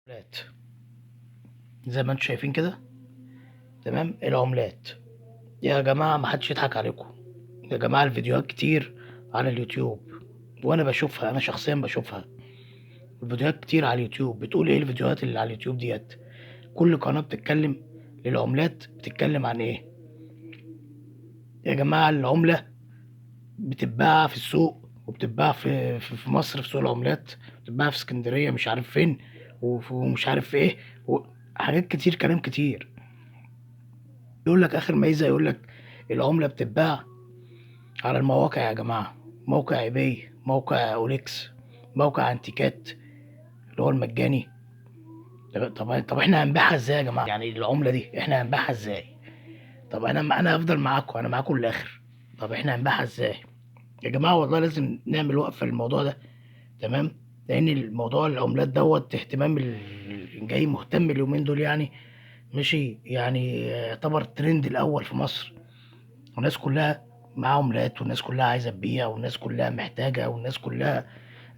العملات زي ما انتم شايفين كده. تمام، العملات يا جماعة ما حدش يضحك عليكم. يا جماعة الفيديوهات كتير على اليوتيوب وانا بشوفها، انا شخصيا بشوفها. الفيديوهات كتير على اليوتيوب بتقول ايه؟ الفيديوهات اللي على اليوتيوب ديت كل قناة بتتكلم للعملات بتتكلم عن ايه؟ يا جماعة العملة بتتباع في السوق وبتتباع في مصر في سوق العملات، بتتباع في اسكندرية مش عارف فين ومش عارف في ايه حاجات كتير، كلام كتير. يقول لك اخر ميزة، يقول لك العملة بتتباع على المواقع يا جماعة، موقع ايباي، موقع اوليكس، موقع انتيكات اللي هو المجاني. طب احنا هنبيعها ازاي يا جماعة؟ يعني العملة دي احنا هنبيعها ازاي؟ طب انا هفضل معاكم، انا معاكم للاخر. طب احنا هنبيعها ازاي يا جماعة؟ والله لازم نعمل وقفة للموضوع ده. تمام، لان الموضوع العملات دوت اهتمام جاي مهتم اليومين دول يعني. ماشي، يعني يعتبر الترند الاول في مصر، والناس كلها معاها عملات، والناس كلها عايزة تبيع، والناس كلها محتاجة، والناس كلها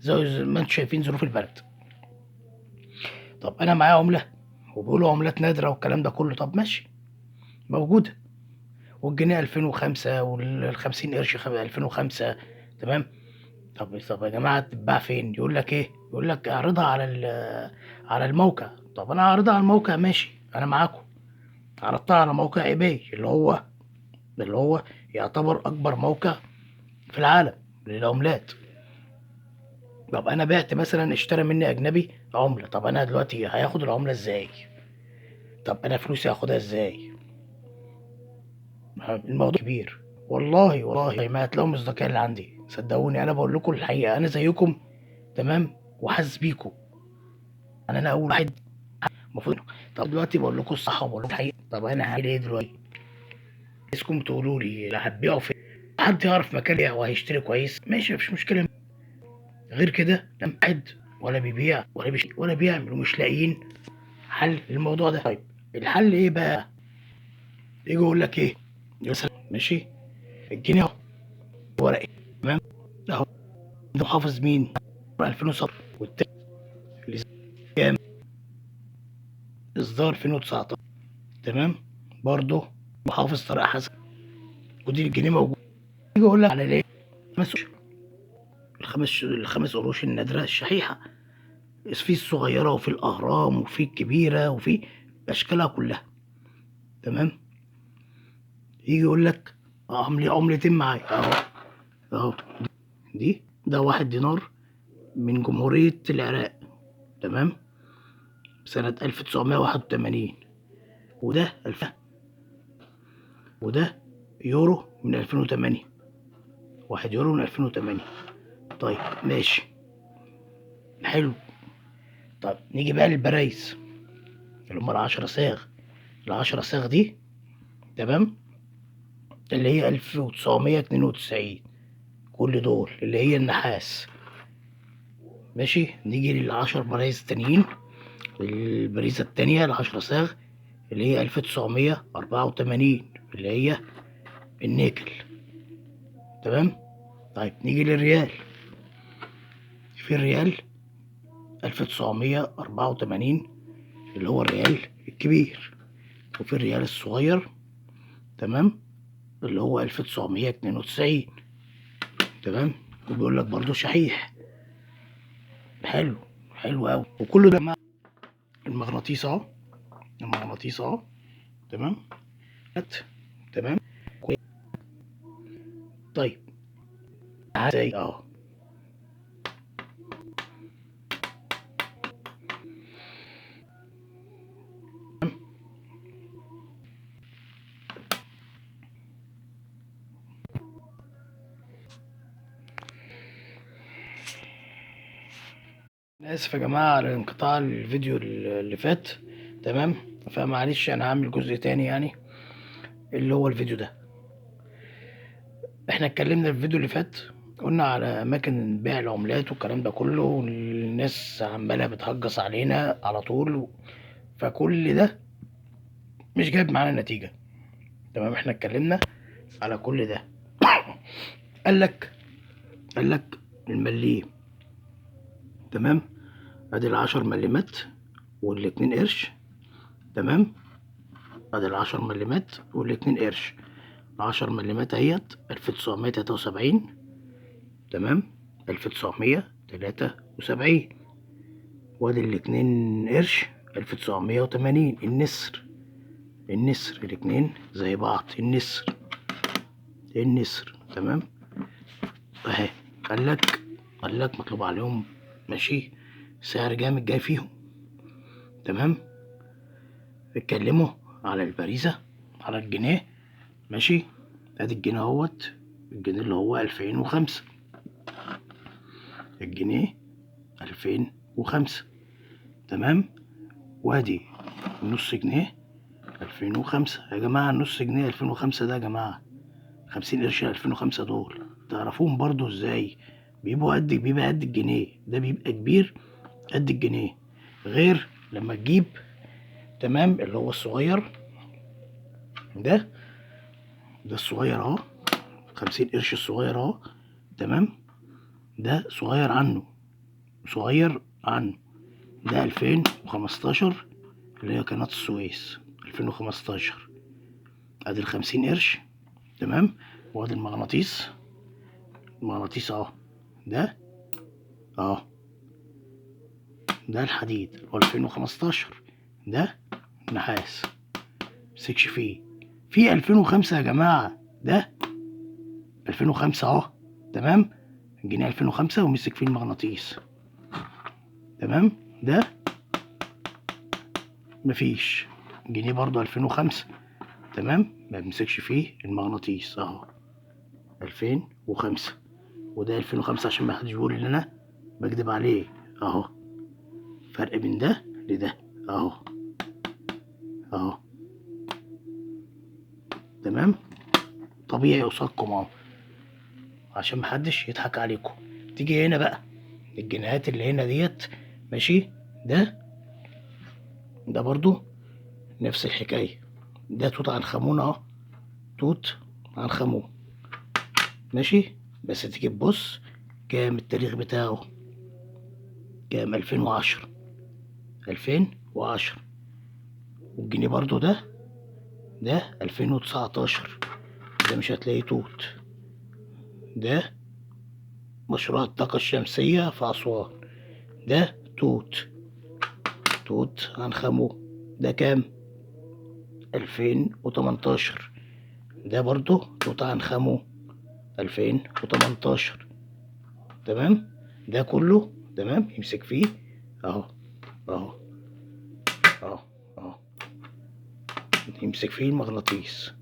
زي ما انتم شايفين ظروف البلد. طب انا معايا عملة وبيقولوا عملات نادرة والكلام ده كله، طب ماشي، موجودة. والجنيه 2005 وال50 قرش 2005. تمام. طب يا جماعة تتباع فين؟ يقول لك ايه؟ يقول لك اعرضها على الموقع. طب انا اعرضها على الموقع ماشي، انا معاكم. عرضتها على موقع ايباي اللي هو يعتبر اكبر موقع في العالم للعملات. طب انا بعت مثلا، اشترى مني اجنبي عملة، طب انا دلوقتي هياخد العملة ازاي؟ طب انا فلوسي هاخدها ازاي؟ الموضوع كبير. والله ما هتلاقوا مصداقية اللي عندي، صدقوني انا بقول لكم الحقيقة، انا زيكم. تمام، وحاسس بيكم. انا اول واحد المفروض. طب دلوقتي بقول لكم الصح وبقول لكم الحقيقة، طب انا هعمل ايه دلوقتي؟ عايزكم تقولوا لي لا هتبيعوا فين؟ حد يعرف مكان يبيع وهيشتري كويس ماشي، مفيش مشكلة. غير كده لا حد ولا بيبيع ولا بيعمل، ومش لاقيين حل للموضوع ده. طيب الحل ايه بقى؟ يجي يقول لك ايه؟ مثلا ماشي، الجنيه اهو ورقي. تمام، اهو ده محافظ مين؟ 2007 والتاني اللي كام؟ اصدار 2019. تمام، برضه محافظ طارق حسن، ودي الجنيه موجود. يجي يقول لك على ليه؟ الخمس قروش النادرة الشحيحة، في الصغيرة وفي الأهرام وفي الكبيرة وفي أشكالها كلها. تمام، يجي يقول لك عملتين معايا اهو. ده 1 دينار من جمهورية العراق. تمام، سنة 1981. وده وده يورو من 2008، 1 يورو من 2008. طيب ماشي، حلو. طب نيجي بقى للبرايز اللي هم ال10 صاغ. ال10 صاغ دي، تمام، اللي هي 1992. كل دول اللي هي النحاس. ماشي، نيجي لل10 برايز التانيين. البريزة التانية ال10 صاغ اللي هي 1984، اللي هي النيكل. تمام. طيب نيجي للريال. في الريال 1984 اللي هو الريال الكبير، وفي الريال الصغير، تمام، اللي هو 1992. تمام، وبيقول لك برضه شحيح. حلو، حلو قوي. وكل ده مع المغناطيس اهو، المغناطيس اهو. تمام، تمام. طيب ازاي اهو؟ أنا آسف يا جماعة على انقطاع الفيديو اللي فات. تمام، فمعلش أنا هعمل جزء تاني يعني، اللي هو الفيديو ده. احنا اتكلمنا في الفيديو اللي فات، قلنا على أماكن بيع العملات والكلام ده كله، والناس عمالة بتهجص علينا على طول. فكل ده مش جايب معانا نتيجة. تمام، احنا اتكلمنا على كل ده. قال لك المليم. تمام، ادي ال10 مليمات والاتنين قرش. تمام، ادي ال10 مليمات والاتنين قرش. 10 مليمات اهيت 1973. تمام، 1973. وادي الاتنين قرش 1980. النسر الاتنين زي بعض. النسر تمام اهي. قالك مطلوب عليهم ماشي سعر جامد جاي فيهم. تمام، اتكلموا على البريزة على الجنيه. ماشي، ادي الجنيه اهوت. الجنيه اللي هو 2005. الجنيه 2005. تمام، وادي النص جنيه 2005 يا جماعة. النص جنيه 2005 ده يا جماعة 50 قرش 2005 دول تعرفوهم برضو ازاي؟ بيبقى قد الجنيه. ده بيبقى كبير قد الجنيه، غير لما تجيب تمام اللي هو الصغير ده الصغير اهو. 50 قرش الصغير اهو. تمام، ده صغير عنه. ده 2015 اللي هي قناة السويس 2015. ادي ال50 قرش. تمام، وادي المغناطيس اهو. ده اهو، ده الحديد هو 2015. ده نحاس مسكش فيه. في 2005 يا جماعة. ده 2005 اهو. تمام، الجنيه 2005 ومسك فيه المغناطيس. تمام، ده مفيش. جنيه برضو 2005. تمام، ما بمسكش فيه المغناطيس اهو 2005. وده 2005 عشان ما حدش يقول ان انا بكدب عليه اهو. فرق بين ده لده اهو. تمام، طبيعي قصادكم اهو عشان محدش يضحك عليكم. تيجي هنا بقى الجنيهات اللي هنا ديت. ماشي، ده برضو نفس الحكاية. ده توت عنخ آمون اهو. توت عنخ آمون. ماشي، بس تيجي تبص كام التاريخ بتاعه. كام؟ 2010. والجنيه برضو ده 2019. ده مش هتلاقي توت. ده مشروع الطاقة الشمسية في أسوان. ده توت عنخ آمون. ده كام؟ 2018. ده برضو توت عنخ آمون 2018. تمام، ده كله تمام يمسك فيه اهو اهو اهو اهو. يمسك فيه المغناطيس.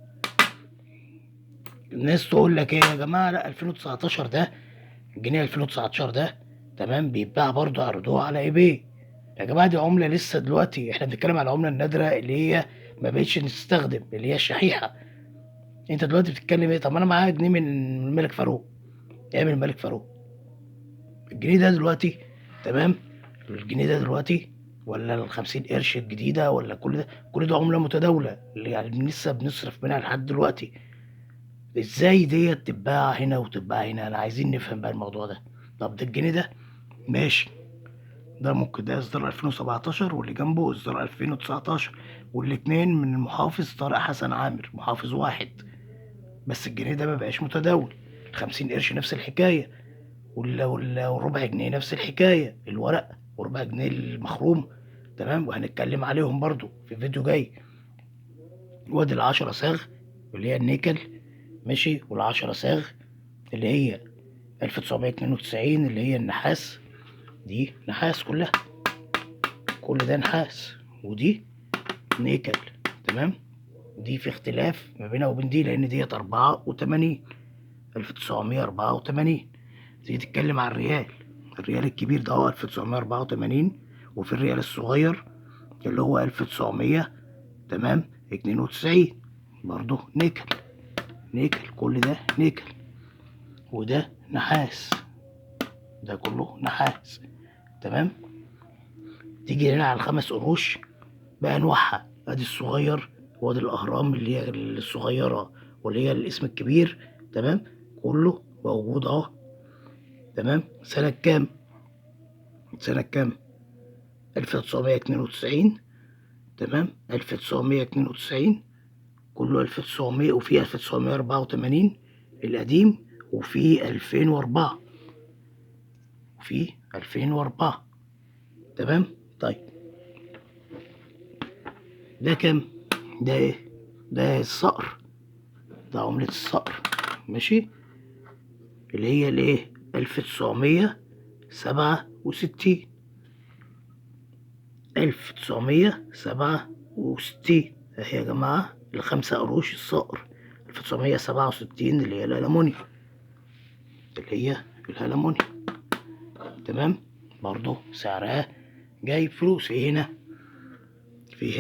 الناس تقول لك ايه يا جماعه؟ لا 2019 ده الجنيه 2019 ده تمام بيتباع برضه عرضوه على ايباي. يا جماعه دي عمله لسه دلوقتي. احنا بنتكلم على العمله النادره اللي هي ما بقتش تستخدم، اللي هي الشحيحه. انت دلوقتي بتتكلم ايه؟ طب انا معايا جنيه من الملك فاروق، ايام الملك فاروق. الجنيه ده دلوقتي تمام. الجنيه ده دلوقتي ولا ال50 قرش الجديدة ولا كل ده عملة متداولة اللي يعني لسه بنصرف منها لحد دلوقتي. ازاي ديت تتباع هنا وتتباع هنا؟ انا عايزين نفهم بقى الموضوع ده. طب ده الجنيه ده ماشي، ده ممكن ده اصدار 2017 واللي جنبه اصدار 2019، والاتنين من المحافظ طارق حسن عامر، محافظ واحد. بس الجنيه ده مبقاش متداول. ال50 قرش نفس الحكاية، والربع جنيه نفس الحكاية. الورق وربع جنيه المخروم. تمام، وهنتكلم عليهم برضو في فيديو جاي. وادي ال10 صاغ اللي هي النيكل. ماشي، وال10 صاغ اللي هي 1992 اللي هي النحاس. دي نحاس كلها، كل ده نحاس. ودي نيكل. تمام، دي في اختلاف ما بينها وبين دي لان ديت 84 1984. تيجي تتكلم على الريال الكبير ده هو 1984. وفي الريال الصغير اللي هو 1900 تمام 92 برضه نيكل. كل ده نيكل وده نحاس. ده كله نحاس. تمام، تيجي هنا على ال5 قروش بأنواعها. ادي الصغير وادي الأهرام اللي هي الصغيرة واللي هي الاسم الكبير. تمام، كله موجود اهو. تمام، سنة كام؟ 1992 تمام، 1992 كله 1900، وفي 1984 القديم، وفي 2004 وفي 2004 تمام. طيب ده كام؟ ده ايه؟ ده الصقر، ده عملة الصقر ماشي، اللي هي الايه 1967 1967 اهي يا جماعة ال5 قروش الصقر 1967 اللي هي الألمونيا، تمام. برضو سعرها جايب فلوس. في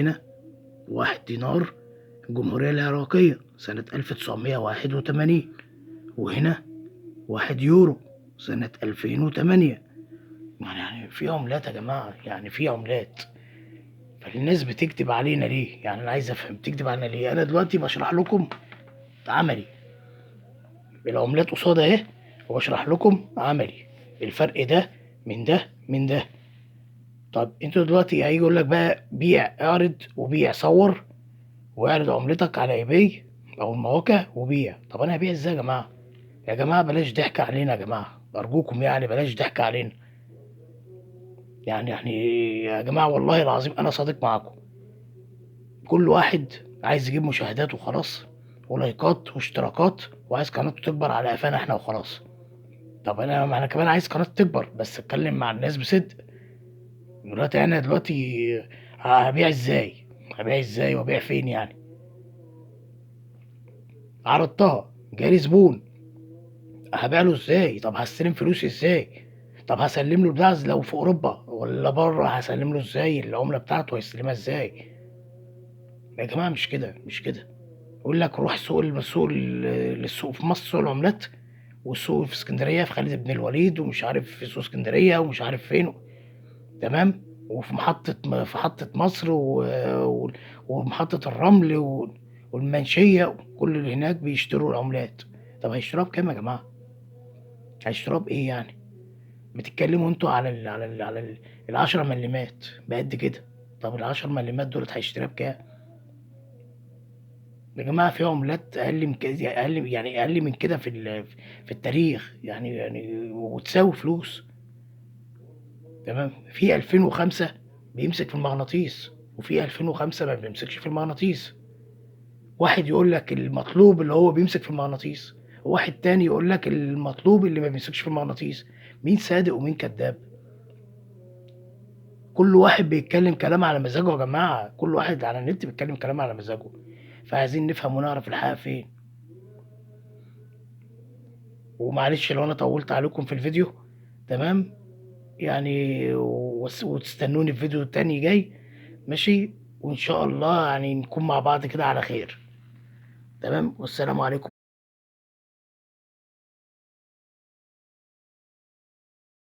هنا 1 دينار الجمهورية العراقية سنة 1981، وهنا 1 يورو سنة 2008. يعني في عملات يا جماعة، يعني في عملات، فالناس بتكتب علينا ليه؟ يعني أنا عايز أفهم بتكتب علينا ليه؟ أنا دلوقتي بشرح لكم عملي، العملات قصاد أهي، وبشرح لكم عملي الفرق ده من ده من ده. طب انتوا دلوقتي هيجي يقول لك بقى بيع، اعرض وبيع، صور واعرض عملتك على ايباي او المواقع وبيع. طب انا هبيع ازاي يا جماعه؟ يا جماعه بلاش ضحك علينا يا جماعه، ارجوكم يعني بلاش ضحك علينا. يعني يا جماعه والله العظيم انا صادق معاكم، كل واحد عايز يجيب مشاهدات وخلاص، ولايكات واشتراكات، وعايز قناته تكبر على قفانا احنا وخلاص. طب ما انا كمان عايز قناتي تكبر، بس اتكلم مع الناس بصدق. دلوقتي انا هبيع ازاي؟ هبيع ازاي وابيع فين يعني؟ عرضتها جالي زبون، هبيع له ازاي؟ طب هستلم فلوسي ازاي؟ طب هسلم له البضاعة لو في اوروبا ولا بره، هسلم له ازاي؟ العملة بتاعته هيستلمها ازاي؟ يا جماعة مش كده، مش كده. يقول لك روح للسوق في مصر، سوق العملات، والسوق في اسكندرية في خالد بن الوليد، ومش عارف في سوق اسكندرية، ومش عارف فين، تمام. وفي محطة مصر ومحطة الرمل والمنشية، كل اللي هناك بيشتروا العملات. طب هيشتروها بكام يا جماعة؟ هيشتروها بإيه يعني؟ بتتكلموا انتوا ال10 مليمات بقد كده. طب ال10 مليمات دولت هيشتريها بكام؟ يا جماعة في عملات أقل من كده، أقل من كده في التاريخ يعني وتساوي فلوس، تمام. في 2005 بيمسك في المغناطيس، وفي 2005 ما بيمسكش في المغناطيس. واحد يقول لك المطلوب اللي هو بيمسك في المغناطيس، وواحد تاني يقول لك المطلوب اللي ما بيمسكش في المغناطيس. مين صادق ومين كذاب؟ كل واحد بيتكلم كلام على مزاجه يا جماعة، كل واحد على النت بيتكلم كلام على مزاجه، فعايزين نفهم ونعرف الحقيقة فين. ومعلش لو انا طولت عليكم في الفيديو، تمام. يعني وتستنوني في فيديو تاني جاي، ماشي، وان شاء الله يعني نكون مع بعض كده على خير، تمام. والسلام عليكم.